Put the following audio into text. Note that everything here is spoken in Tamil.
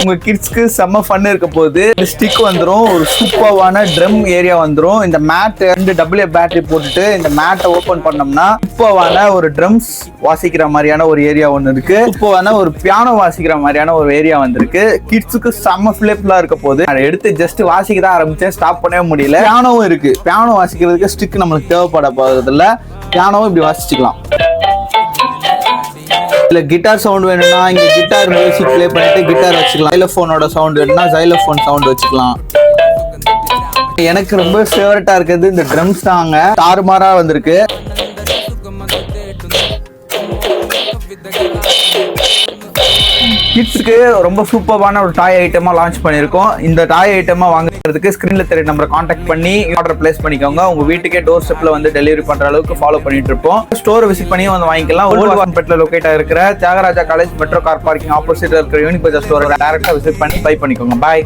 உங்க கிட்ஸ்க்கு செம்ம ஃபன் இருக்க போகுது. ஸ்டிக் வந்துரும், ஒரு சூப்பரான ட்ரம் ஏரியா வந்துரும். இந்த மேட் 2 AA பேட்டரி போட்டுட்டு இந்த மேட்டை ஓபன் பண்ணோம்னா சூப்பரான ஒரு ட்ரம்ஸ் வாசிக்கிற மாதிரியான ஒரு ஏரியா ஒன்று இருக்கு. சூப்பரான ஒரு பியானோ வாசிக்கிற மாதிரியான ஒரு ஏரியா வந்திருக்கு. கிட்ஸுக்கு செம்ம ஃபிளேப்ஃபுல்லா இருக்க போகுது. அதை எடுத்து ஜஸ்ட் வாசிக்க தான் ஆரம்பிச்சேன், ஸ்டாப் பண்ணவே முடியல. பியானோவும் இருக்கு. பியானோ வாசிக்கிறதுக்கு ஸ்டிக் நம்மளுக்கு தேவைப்பட போறது இல்ல. பியானோவும் இப்படி வாசிச்சுக்கலாம். இல்ல கிட்டார் சவுண்ட் வேணும்னா இங்க கிட்டார் மியூசிக் ப்ளே பண்ணிட்டு கிட்டார் வச்சுக்கலாம். ஜைலோஃபோனோட சவுண்ட் வேணும்னா ஜைலோஃபோன் சவுண்ட் வச்சுக்கலாம். எனக்கு ரொம்ப ஃபேவரட்டா இருக்கிறது இந்த ட்ரம்ஸ் தாங்க. தாறுமாறா வந்திருக்கு. கிட்ஸுக்கு ரொம்ப சூப்பரான ஒரு டாய் ஐட்டமா லான்ச் பண்ணிருக்கோம். இந்த டாய் ஐட்டமா வாங்குறதுக்கு ஸ்கிரீன்ல தெரிய நம்பரை கான்டாக்ட் பண்ணி ஆர்டர் பிளேஸ் பண்ணிக்கோங்க. உங்க வீட்டுக்கே டோர் ஸ்டெப்ல வந்து டெலிவரி பண்ற அளவுக்கு ஃபாலோ பண்ணிட்டு இருப்போம். ஸ்டோர் விசிட் பண்ணி வந்து வாங்கிக்கலாம். ஓல்ட் வாசன்பேட்ல லொகேட் ஆகிருக்கிற Thiyagaraja college metro car parking ஆப்போசிட்ல இருக்கிற யூனிக் பஜார் ஸ்டோர் டைரக்டா விசிட் பண்ணி பை பண்ணிக்கோங்க. பாய்.